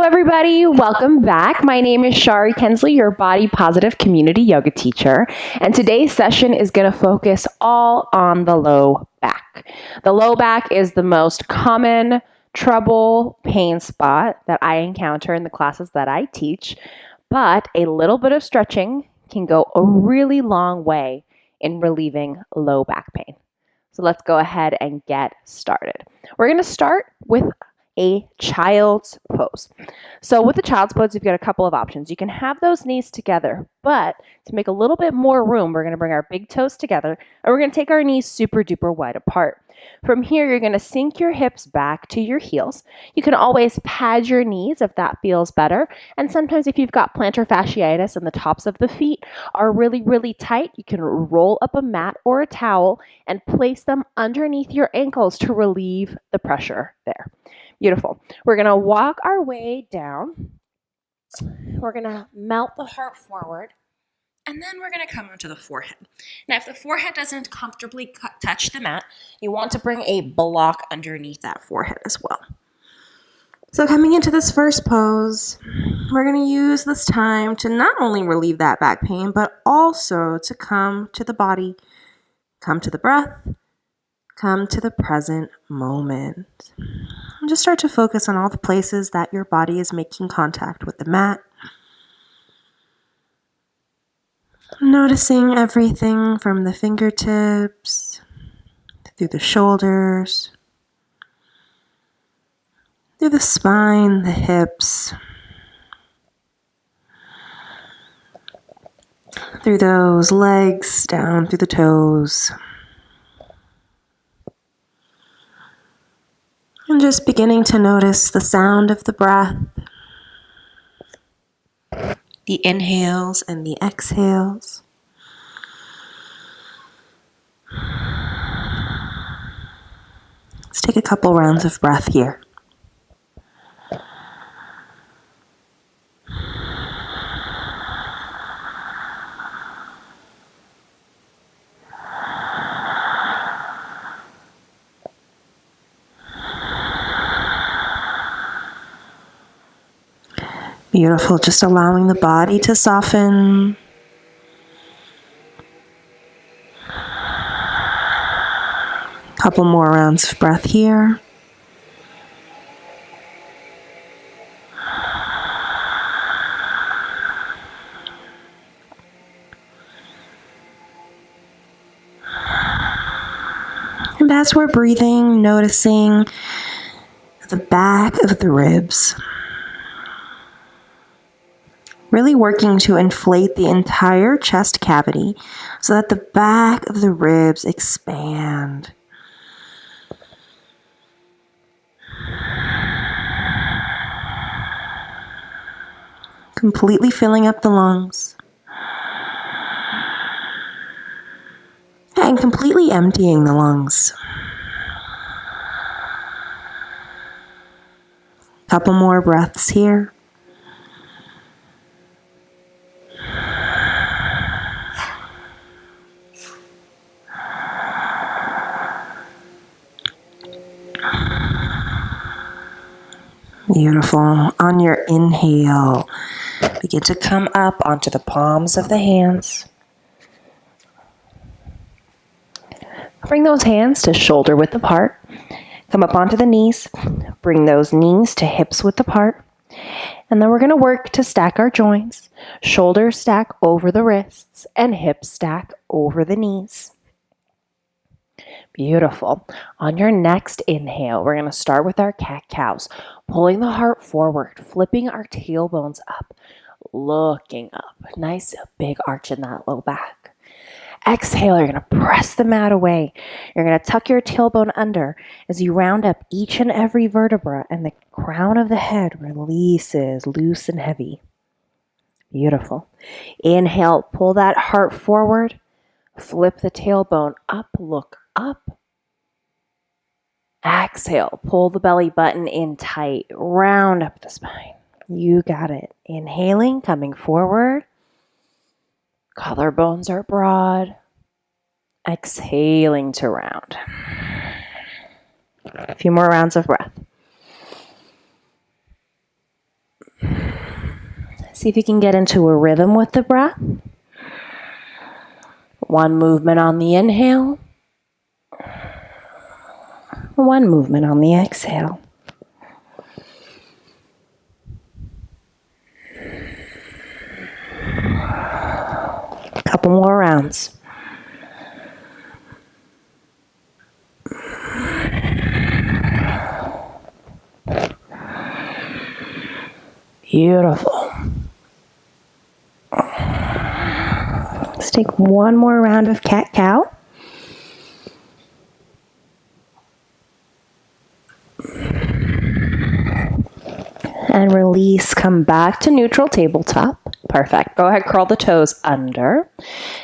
everybody. Welcome back. My name is Shari Kensley, your body positive community yoga teacher. And today's session is going to focus all on the low back. The low back is the most common trouble pain spot that I encounter in the classes that I teach, but a little bit of stretching can go a really long way in relieving low back pain. So let's go ahead and get started. We're going to start with a child's pose. So with the child's pose, you've got a couple of options. You can have those knees together, but to make a little bit more room, we're going to bring our big toes together and we're going to take our knees super duper wide apart. From here, you're going to sink your hips back to your heels. You can always pad your knees if that feels better. And sometimes if you've got plantar fasciitis and the tops of the feet are really, really tight, you can roll up a mat or a towel and place them underneath your ankles to relieve the pressure there. Beautiful. We're going to walk our way down. We're going to melt the heart forward. And then we're going to come onto the forehead. Now, if the forehead doesn't comfortably touch the mat, you want to bring a block underneath that forehead as well. So coming into this first pose, we're going to use this time to not only relieve that back pain, but also to come to the body, come to the breath, come to the present moment. And just start to focus on all the places that your body is making contact with the mat. Noticing everything from the fingertips, through the shoulders, through the spine, the hips, through those legs, down through the toes. And just beginning to notice the sound of the breath, the inhales and the exhales. Let's take a couple rounds of breath here. Beautiful, just allowing the body to soften. Couple more rounds of breath here. And as we're breathing, noticing the back of the ribs. Really working to inflate the entire chest cavity so that the back of the ribs expand. Completely filling up the lungs. And completely emptying the lungs. Couple more breaths here. Beautiful. On your inhale, begin to come up onto the palms of the hands. Bring those hands to shoulder width apart. Come up onto the knees. Bring those knees to hips width apart. And then we're going to work to stack our joints. Shoulders stack over the wrists and hips stack over the knees. Beautiful. On your next inhale, we're going to start with our cat-cows, pulling the heart forward, flipping our tailbones up, looking up. Nice big arch in that low back. Exhale, you're going to press the mat away. You're going to tuck your tailbone under as you round up each and every vertebra and the crown of the head releases loose and heavy. Beautiful. Inhale, pull that heart forward, flip the tailbone up, look up. Exhale, pull the belly button in tight, round up the spine. You got it. Inhaling, coming forward. Collarbones are broad. Exhaling to round. A few more rounds of breath. See if you can get into a rhythm with the breath. One movement on the inhale. One movement on the exhale. A couple more rounds. Beautiful. Let's take one more round of cat-cow. And release, come back to neutral tabletop. Perfect. Go ahead, curl the toes under.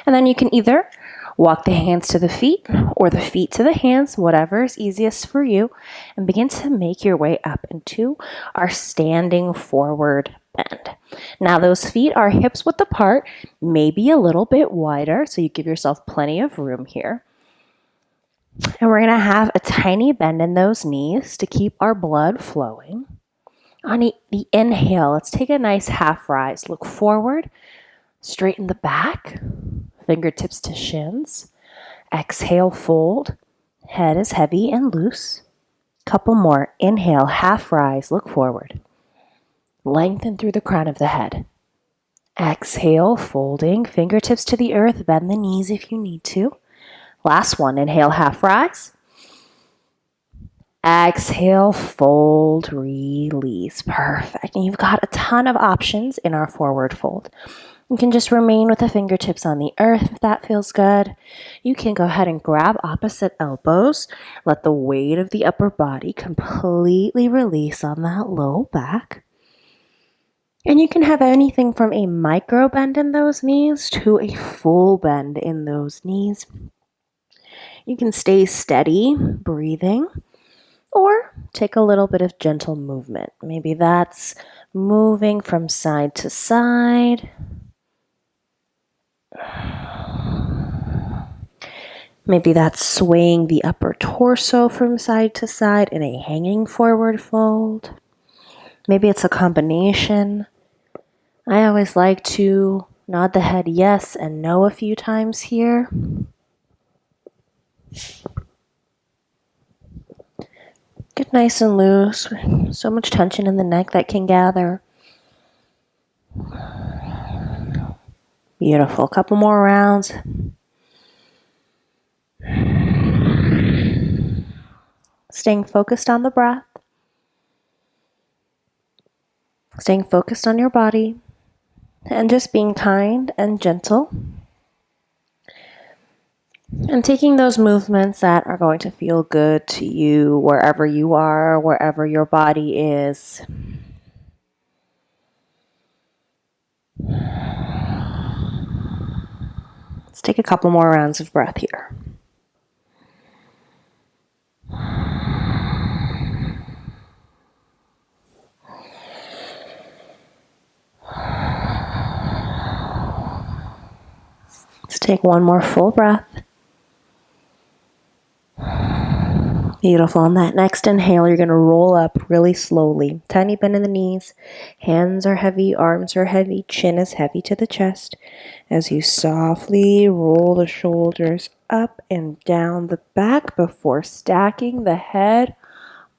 And then you can either walk the hands to the feet or the feet to the hands, whatever is easiest for you, and begin to make your way up into our standing forward bend. Now those feet are hips width apart, maybe a little bit wider, so you give yourself plenty of room here. And we're going to have a tiny bend in those knees to keep our blood flowing. On the inhale, let's take a nice half rise. Look forward, straighten the back, fingertips to shins. Exhale, fold. Head is heavy and loose. Couple more. Inhale, half rise, look forward. Lengthen through the crown of the head. Exhale, folding, fingertips to the earth, bend the knees if you need to. Last one, inhale, half rise. Exhale, fold, release. Perfect. And you've got a ton of options in our forward fold. You can just remain with the fingertips on the earth if that feels good. You can go ahead and grab opposite elbows. Let the weight of the upper body completely release on that low back. And you can have anything from a micro bend in those knees to a full bend in those knees. You can stay steady, breathing. Or take a little bit of gentle movement. Maybe that's moving from side to side. Maybe that's swaying the upper torso from side to side in a hanging forward fold. Maybe it's a combination. I always like to nod the head yes and no a few times here. Get nice and loose. So much tension in the neck that can gather. Beautiful. Couple more rounds. Staying focused on the breath. Staying focused on your body. And just being kind and gentle. And taking those movements that are going to feel good to you wherever you are, wherever your body is. Let's take a couple more rounds of breath here. Let's take one more full breath. Beautiful. On that next inhale, you're going to roll up really slowly. Tiny bend in the knees. Hands are heavy, arms are heavy, chin is heavy to the chest. As you softly roll the shoulders up and down the back before stacking the head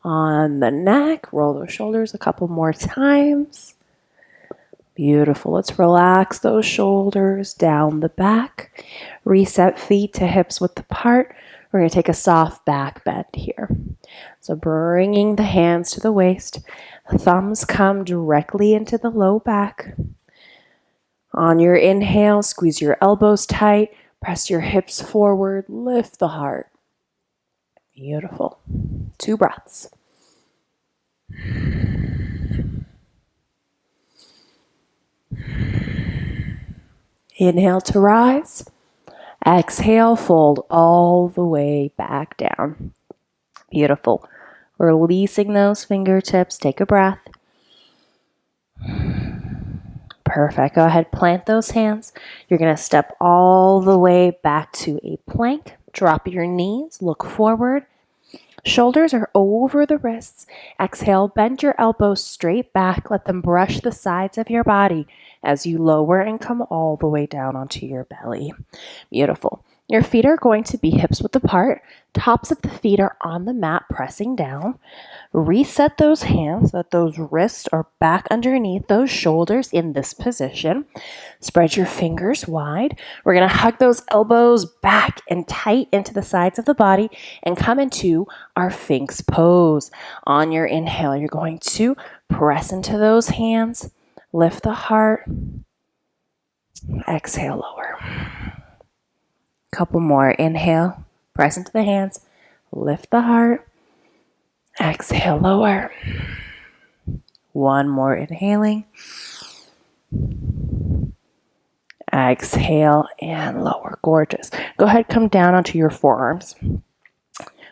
on the neck. Roll those shoulders a couple more times. Beautiful. Let's relax those shoulders down the back. Reset feet to hips width apart. We're going to take a soft back bend here. So bringing the hands to the waist. Thumbs come directly into the low back. On your inhale, squeeze your elbows tight. Press your hips forward. Lift the heart. Beautiful. 2 breaths. Inhale to rise. Exhale, fold all the way back down. Beautiful. Releasing those fingertips. Take a breath. Perfect. Go ahead, plant those hands. You're going to step all the way back to a plank. Drop your knees. Look forward. Shoulders are over the wrists. Exhale, bend your elbows straight back. Let them brush the sides of your body as you lower and come all the way down onto your belly. Beautiful. Your feet are going to be hips width apart. Tops of the feet are on the mat, pressing down. Reset those hands so that those wrists are back underneath those shoulders in this position. Spread your fingers wide. We're going to hug those elbows back and tight into the sides of the body and come into our Sphinx pose. On your inhale, you're going to press into those hands, lift the heart, exhale, lower. Couple more. Inhale, press into the hands, lift the heart, exhale, lower. One more. Inhaling, exhale, and lower. Gorgeous. Go ahead, come down onto your forearms.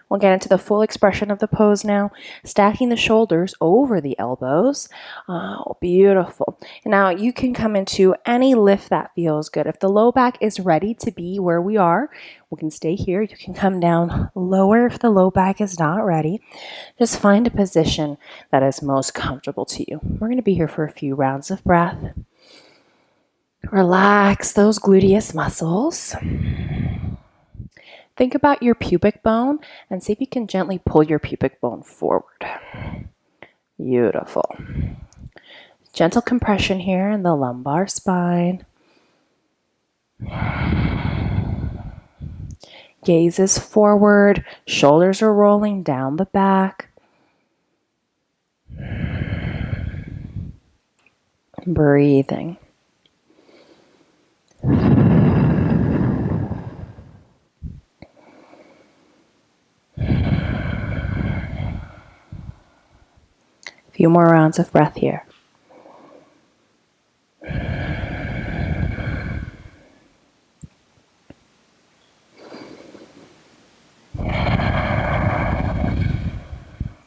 We'll get into the full expression of the pose now, stacking the shoulders over the elbows. Oh, beautiful. Now you can come into any lift that feels good. If the low back is ready to be where we are, we can stay here. You can come down lower if the low back is not ready. Just find a position that is most comfortable to you. We're going to be here for a few rounds of breath. Relax those gluteus muscles. Think about your pubic bone and see if you can gently pull your pubic bone forward. Beautiful. Gentle compression here in the lumbar spine. Gaze is forward, shoulders are rolling down the back. Breathing. Few more rounds of breath here.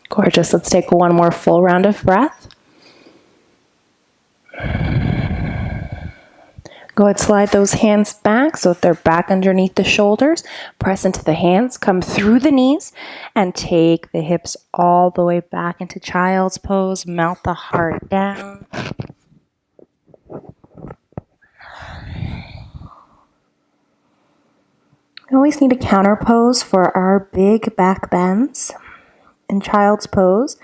Gorgeous. Let's take one more full round of breath. Go ahead, slide those hands back so that they're back underneath the shoulders. Press into the hands, come through the knees, and take the hips all the way back into child's pose. Melt the heart down. We always need a counter pose for our big back bends. And child's pose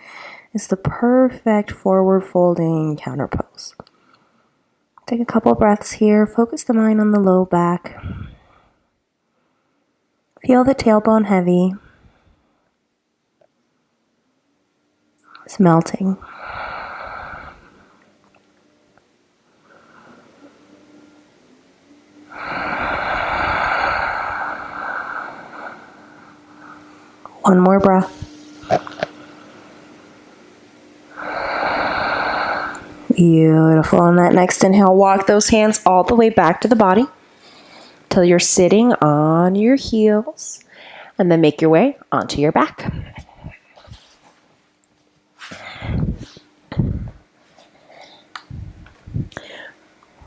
is the perfect forward folding counter pose. Take a couple breaths here. Focus the mind on the low back. Feel the tailbone heavy. It's melting. One more breath. Beautiful. On that next inhale, walk those hands all the way back to the body till you're sitting on your heels, and then make your way onto your back.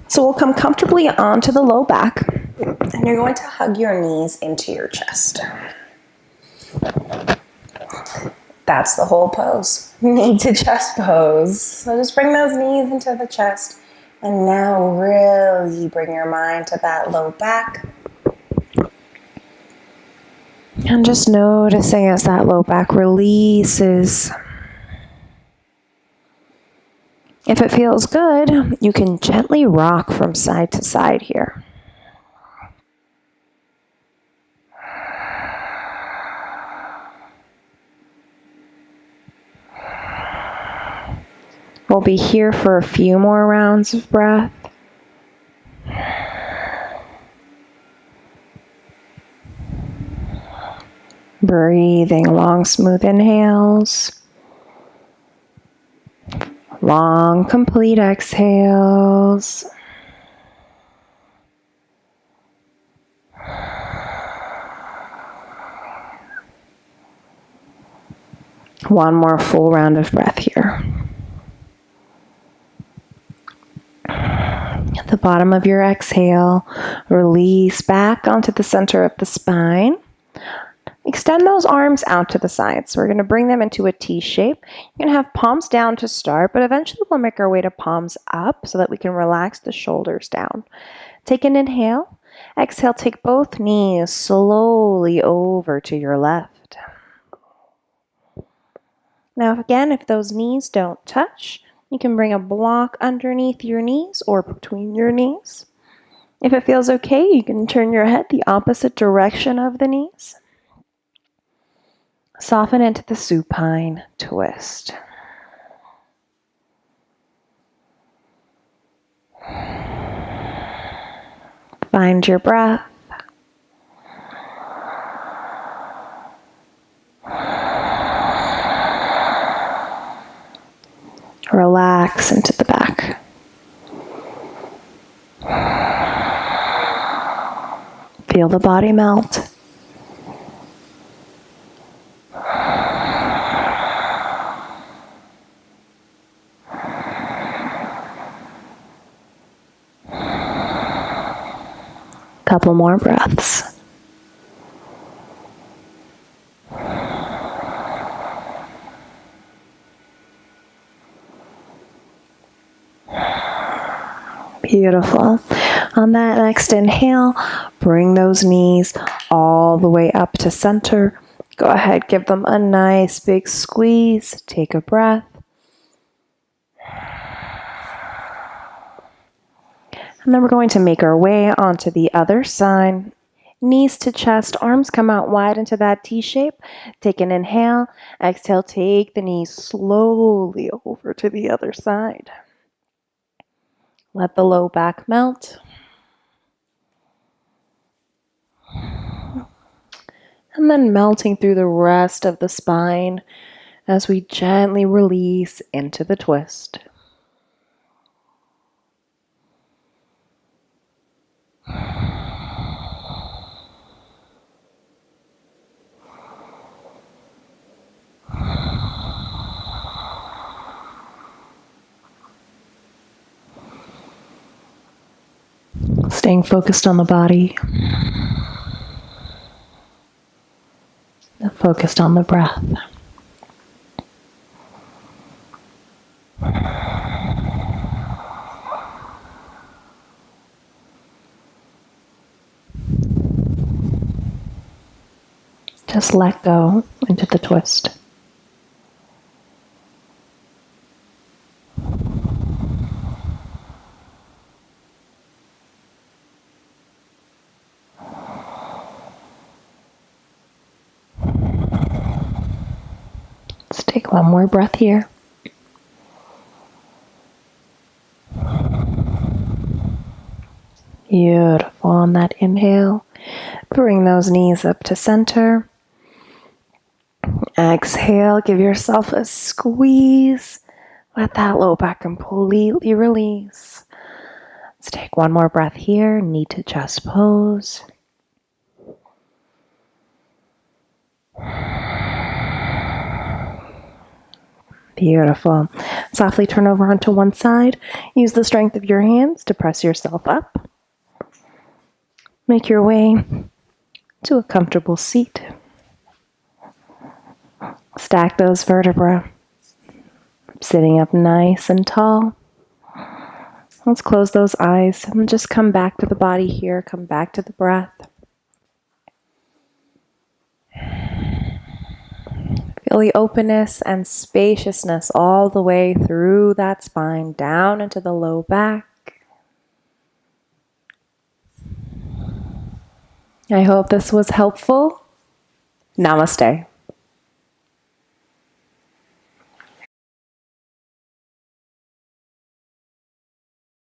So we'll come comfortably onto the low back, and you're going to hug your knees into your chest. That's the whole pose. Knee to chest pose. So just bring those knees into the chest. And now really bring your mind to that low back. And just noticing as that low back releases. If it feels good, you can gently rock from side to side here. We'll be here for a few more rounds of breath. Breathing long, smooth inhales. Long, complete exhales. One more full round of breath here. At the bottom of your exhale, release back onto the center of the spine. Extend those arms out to the sides. We're going to bring them into a T shape. You're going to have palms down to start, but eventually we'll make our way to palms up so that we can relax the shoulders down. Take an inhale. Exhale, take both knees slowly over to your left. Now again, if those knees don't touch, you can bring a block underneath your knees or between your knees. If it feels okay, you can turn your head the opposite direction of the knees. Soften into the supine twist. Find your breath. Relax into the back. Feel the body melt. Couple more breaths. Beautiful. On that next inhale, bring those knees all the way up to center. Go ahead, give them a nice big squeeze. Take a breath. And then we're going to make our way onto the other side. Knees to chest, arms come out wide into that T shape. Take an inhale. Exhale, take the knees slowly over to the other side. Let the low back melt. And then melting through the rest of the spine as we gently release into the twist. Staying focused on the body. Focused on the breath. Just let go into the twist. Let's take one more breath here. Beautiful. On that inhale, bring those knees up to center. Exhale, give yourself a squeeze. Let that low back completely release. Let's take one more breath here, knee to chest pose. Beautiful. Softly turn over onto one side. Use the strength of your hands to press yourself up. Make your way to a comfortable seat. Stack those vertebrae. Sitting up nice and tall. Let's close those eyes and just come back to the body here. Come back to the breath. Feel the openness and spaciousness all the way through that spine, down into the low back. I hope this was helpful. Namaste.